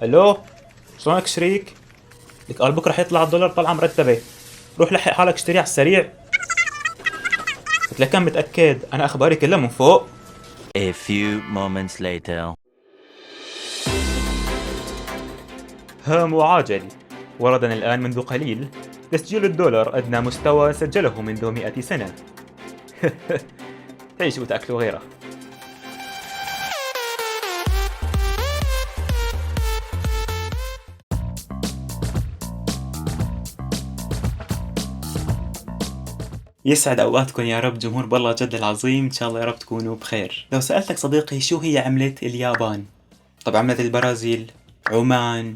الو، شلونك شريك؟ لك قال بكره حيطلع الدولار طلعه مرتبه. روح لحق حالك اشتري على السريع. قلت لك كان متاكد انا اخباري كلها من فوق. A few moments later. هام وعاجل. وردنا الان منذ قليل تسجيل الدولار ادنى مستوى سجله منذ 100 سنه. تعيشوا وتاكلوا غيره. يسعد اوقاتكم يا رب جمهور بالله جد العظيم، ان شاء الله يا رب تكونوا بخير. لو سألتك صديقي شو هي عملة اليابان؟ طب عملة البرازيل، عمان،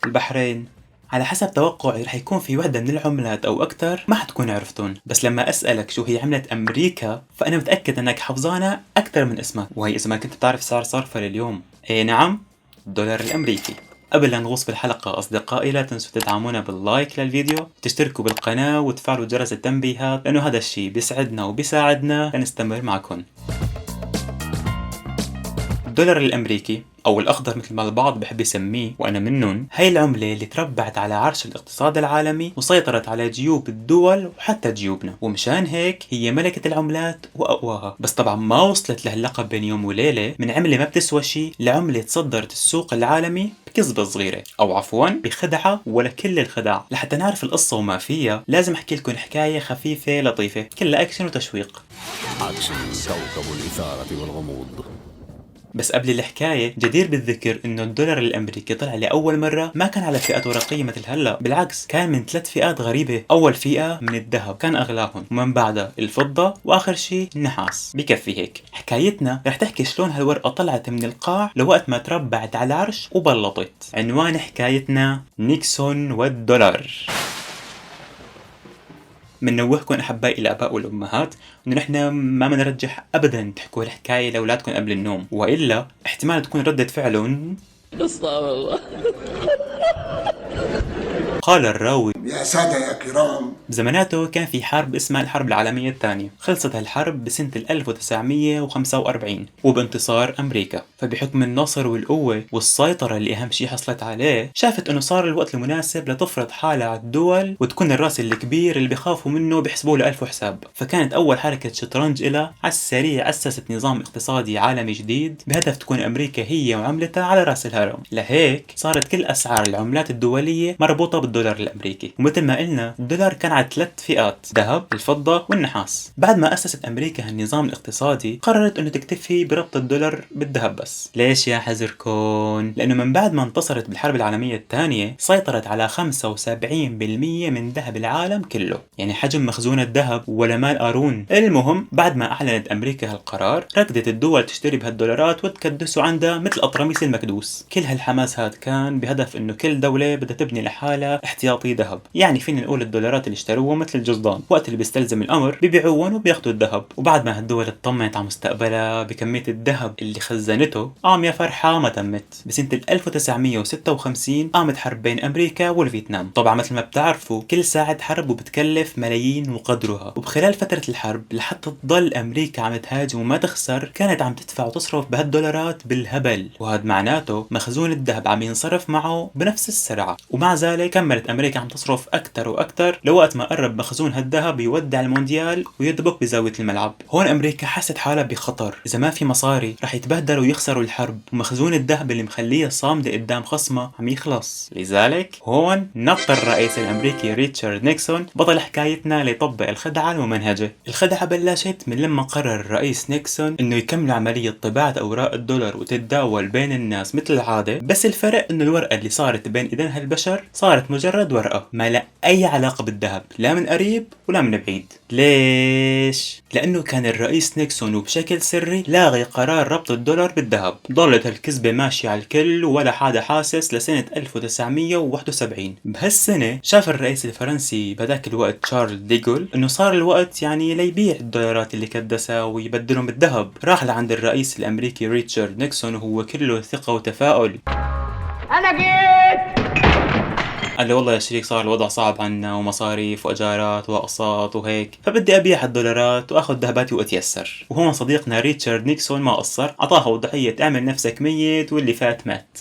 البحرين، على حسب توقعي رح يكون في وحدة من العملات او اكثر ما حتكون عرفتون، بس لما اسألك شو هي عملة امريكا فانا متأكد انك حفظانها اكثر من اسمك، وهي اذا ما كنت بتعرف سعر صرفها لليوم. ايه نعم، الدولار الامريكي. قبل لا نغوص بالحلقة أصدقائي لا تنسوا تدعمونا باللايك للفيديو، تشتركوا بالقناة وتفعلوا جرس التنبيهات لأنه هذا الشي بيسعدنا وبيساعدنا لنستمر معكم. الدولار الأمريكي أو الأخضر مثل ما البعض بحب يسميه وأنا منهم، هي العملة اللي تربعت على عرش الاقتصاد العالمي وسيطرت على جيوب الدول وحتى جيوبنا، ومشان هيك هي ملكة العملات وأقواها. بس طبعا ما وصلت لهاللقب بين يوم وليلة، من عملة ما بتسوى شي لعملة تصدرت السوق العالمي بكذبة صغيرة، أو عفوا بخدعة ولا كل الخدع. لحتى نعرف القصة وما فيها لازم أحكي لكم حكاية خفيفة لطيفة كلها أكشن وتشويق. أكشن كوكب الإثارة والغموض. بس قبل الحكاية جدير بالذكر انه الدولار الامريكي طلع لأول مرة ما كان على فئات ورقية مثل هلا، بالعكس كان من 3 فئات غريبة. اول فئة من الذهب كان اغلاهم، ومن بعدها الفضة، واخر شي النحاس. بكفي هيك. حكايتنا رح تحكي شلون هالورقة طلعت من القاع لوقت ما تربعت على العرش وبلطت. عنوان حكايتنا نيكسون والدولار. منوهكم احبائي الاباء والامهات انه نحن ما بنرجح ابدا تحكوا الحكايه لاولادكم قبل النوم، والا احتمال تكون رده فعلهم. قال الراوي: يا سادة يا كرام، بزماناته كان في حرب اسمها الحرب العالمية الثانية. خلصت هالحرب بسنة 1945 وبانتصار أمريكا. فبحكم النصر والقوة والسيطرة اللي أهم شي حصلت عليه، شافت إنه صار الوقت المناسب لتفرض حالها على الدول وتكون الراس الكبير اللي بيخافوا منه بيحسبوه له ألف حساب. فكانت أول حركة شطرنج إلها على السريع أسست نظام اقتصادي عالمي جديد بهدف تكون أمريكا هي وعملتها على رأس الهرم. لهيك صارت كل أسعار العملات الدولية مربوطة بالدولار الأمريكي، ومثل ما قلنا الدولار كان على 3 فئات: ذهب، الفضة، والنحاس. بعد ما أسست أمريكا هالنظام الاقتصادي قررت إنه تكتفي بربط الدولار بالذهب بس. ليش يا حزركون؟ لأنه من بعد ما انتصرت بالحرب العالمية الثانية سيطرت على 75% من ذهب العالم كله، يعني حجم مخزون الذهب ولا مال قارون. المهم بعد ما أعلنت أمريكا هالقرار ركضت الدول تشتري بهالدولارات وتكدسوا عندها مثل أطرميس المكدوس. كل هالحماس هاد كان بهدف إنه كل دولة بدها تبني لحالها احتياطي ذهب. يعني فينا نقول الدولارات اللي اشتروها مثل الجزدان، وقت اللي بيستلزم الامر بيبيعوهم وبياخذوا الذهب. وبعد ما هالدول اطمنت على مستقبلها بكميه الذهب اللي خزنته، قام يا فرحه ما تمت. بسنه 1956 قامت حرب بين امريكا والفيتنام. طبعا مثل ما بتعرفوا كل ساعه حرب وبتكلف ملايين وقدرها، وبخلال فتره الحرب لحتى تضل امريكا عم تهاجم وما تخسر كانت عم تدفع وتصرف بهالدولارات بالهبل، وهذا معناته مخزون الذهب عم ينصرف معه بنفس السرعه. ومع ذلك كملت امريكا عم تصرف اكثر واكثر لوقت ما قرب مخزون هالذهب يودع المونديال ويدبك بزاويه الملعب. هون امريكا حست حالها بخطر، اذا ما في مصاري رح يتبهدلوا ويخسروا الحرب، ومخزون الذهب اللي مخليها صامده قدام خصمها عم يخلص. لذلك هون نط الرئيس الامريكي ريتشارد نيكسون بطل حكايتنا ليطبق الخدعه الممنهجه. الخدعه بلشت من لما قرر الرئيس نيكسون انه يكمل عمليه طباعه اوراق الدولار وتتداول بين الناس مثل العاده، بس الفرق انه الورقه اللي صارت بين ايدين هالبشر صارت مجرد ورقه ما لا اي علاقه بالذهب، لا من قريب ولا من بعيد. ليش؟ لانه كان الرئيس نيكسون وبشكل سري لاغي قرار ربط الدولار بالذهب. ضلت هالكذبه ماشيه على الكل ولا حدا حاسس لسنه 1971. بهالسنه شاف الرئيس الفرنسي بهداك الوقت شارل ديغول انه صار الوقت يعني ليبيع الدولارات اللي كدسها ويبدلهم بالذهب. راح لعند الرئيس الامريكي ريتشارد نيكسون وهو كله ثقه وتفاؤل. انا جيت. قال له: والله يا شريك صار الوضع صعب عنا ومصاريف واجارات واقساط وهيك، فبدي ابيع الدولارات واخذ ذهباتي واتيسر. وهون صديقنا ريتشارد نيكسون ما قصر، اعطاها وضعيه اعمل نفسك ميت واللي فات مات.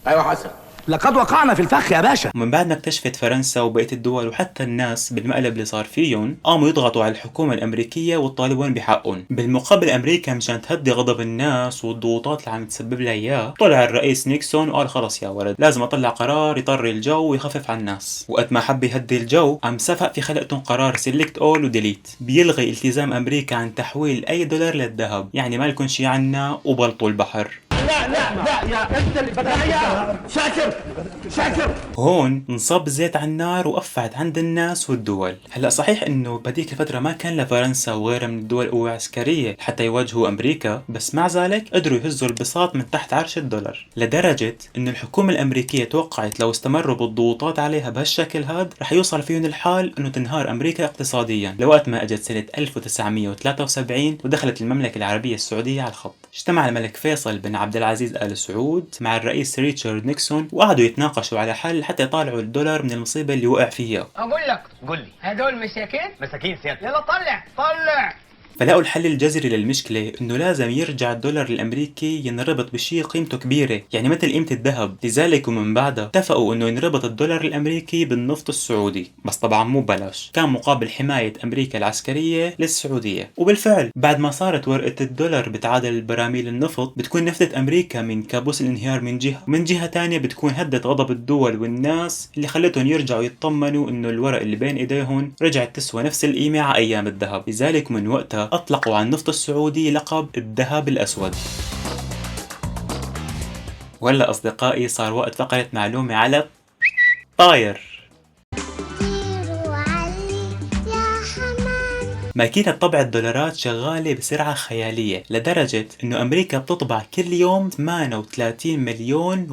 ايوه حسن، لقد وقعنا في الفخ يا باشا. ومن بعد ما اكتشفت فرنسا وبقية الدول وحتى الناس بالمقلب اللي صار فيهم، قاموا يضغطوا على الحكومة الأمريكية ويطالبون بحقهم. بالمقابل أمريكا مشان تهدي غضب الناس والضغوطات اللي عم تسبب لها إياه، طلع الرئيس نيكسون وقال خلص يا ولد لازم أطلع قرار يطري الجو ويخفف على الناس. وقت ما حب يهدي الجو قام سفق في خلقتهم قرار سيلكت أول وديليت، بيلغي التزام أمريكا عن تحويل أي دولار للذهب، يعني ما لكم شي عنا وبلطوا البحر. لا يا انت اللي بدأ شاكر. هون انصب زيت على النار وقفعت عند الناس والدول. هلا صحيح انه بهديك الفترة ما كان لفرنسا وغيرها من الدول قوة عسكرية حتى يواجهوا امريكا، بس مع ذلك قدروا يهزوا البساط من تحت عرش الدولار، لدرجة انه الحكومة الامريكية توقعت لو استمروا بالضغوطات عليها بهالشكل هاد رح يوصل فيهم الحال انه تنهار امريكا اقتصاديا، لوقت ما اجت سنة 1973 ودخلت المملكة العربية السعودية على الخط. اجتمع الملك فيصل بن عبد العزيز آل سعود مع الرئيس ريتشارد نيكسون وقعدوا يتناقشوا على حل حتى يطالعوا الدولار من المصيبة اللي وقع فيها. اقول لك قول لي. هدول مساكين مساكين سيادتك. يلا طلع. فلقوا الحل الجذري للمشكلة انه لازم يرجع الدولار الامريكي ينربط بشيء قيمته كبيرة، يعني مثل قيمة الذهب. لذلك ومن بعدها اتفقوا انه ينربط الدولار الامريكي بالنفط السعودي، بس طبعا مو ببلاش، كان مقابل حماية امريكا العسكرية للسعودية. وبالفعل بعد ما صارت ورقة الدولار بتعادل براميل النفط، بتكون نفذت امريكا من كابوس الانهيار من جهة، ومن جهة تانية بتكون هدت غضب الدول والناس اللي خلتهم يرجعوا يطمنوا انه الورق اللي بين ايديهم رجعت تسوى نفس القيمة على ايام الذهب. لذلك من وقتها أطلقوا على النفط السعودي لقب الذهب الأسود. وهلا أصدقائي صار وقت فقرة معلومة على طاير. ماكينة طبع الدولارات شغالة بسرعة خيالية، لدرجة انه امريكا بتطبع كل يوم 38 مليون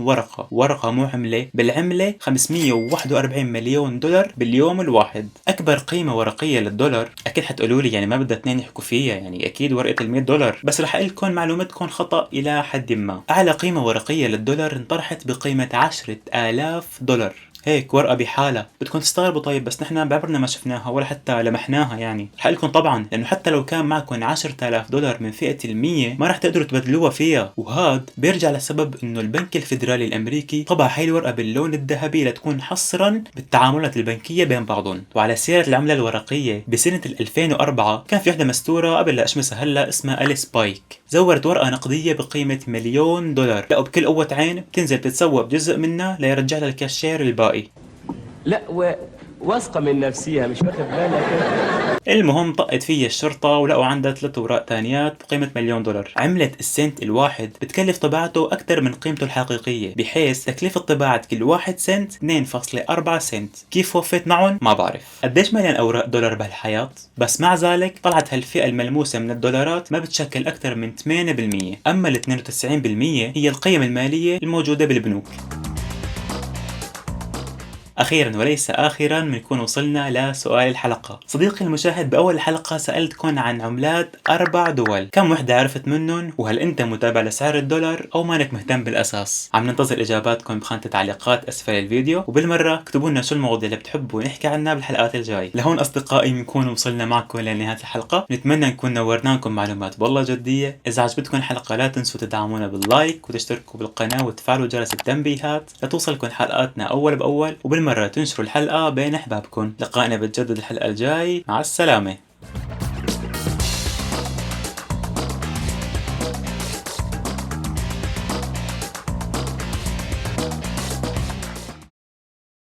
ورقة مو عملة، بالعملة 541 مليون دولار باليوم الواحد. اكبر قيمة ورقية للدولار، اكيد حتقولوا لي يعني ما بدها اثنين يحكوا فيها، يعني اكيد ورقة ال100 دولار، بس رح اقول لكم معلومتكم خطأ الى حد ما. اعلى قيمة ورقية للدولار انطرحت بقيمة 10,000 دولار، هيك ورقة بحالها. بدكم تستغربوا طيب بس نحن بعمرنا ما شفناها ولا حتى لمحناها، يعني رح لكم طبعا لانه حتى لو كان معكم 10,000 دولار من فئة ال100 ما رح تقدروا تبدلوها فيها. وهاد بيرجع لسبب انه البنك الفيدرالي الامريكي طبع هاي الورقة باللون الذهبي لتكون حصرا بالتعاملات البنكية بين بعضهم. وعلى سيرة العملة الورقية، بسنة 2004 كان في وحدة مستورة قبل لا اشمسها هلا اسمها أليس بايك، زورت ورقة نقدية بقيمة $1,000,000. لقوا بكل قوة عين بتنزل تتسوى بجزء منها ليرجع لها الكاشير الباقي. لا واثقة من نفسيها مش واخد بالك. المهم طقت فيها الشرطة ولقوا عندها 3 اوراق تانيات بقيمة $1,000,000. عملة السنت الواحد بتكلف طباعته أكثر من قيمته الحقيقية، بحيث تكلفة طباعة كل واحد سنت 2.4 سنت. كيف وفيت معهم ما بعرف. قديش مليان أوراق دولار بهالحياة؟ بس مع ذلك طلعت هالفئة الملموسة من الدولارات ما بتشكل أكثر من 8%، أما ال 92% هي القيم المالية الموجودة بالبنوك. أخيرا وليس آخرا بنكون وصلنا لسؤال الحلقة. صديقي المشاهد، بأول حلقة سألتكم عن عملات 4 دول، كم وحدة عرفت منهم؟ وهل أنت متابع لسعر الدولار أو مانك مهتم بالأساس؟ عم ننتظر إجاباتكم بخانة التعليقات أسفل الفيديو، وبالمرة اكتبوا لنا شو المواضيع اللي بتحبوا نحكي عنها بالحلقات الجاي. لهون أصدقائي بنكون وصلنا معكم لنهاية الحلقة، نتمنى نكون نورناكم معلومات والله جدية. إذا عجبتكم الحلقة لا تنسوا تدعمونا باللايك وتشتركوا بالقناة وتفعلوا جرس التنبيهات لتوصلكم حلقاتنا أول بأول، وبالمرة تنشروا الحلقة بين أحبابكم. لقائنا بتجدد الحلقة الجاي، مع السلامة.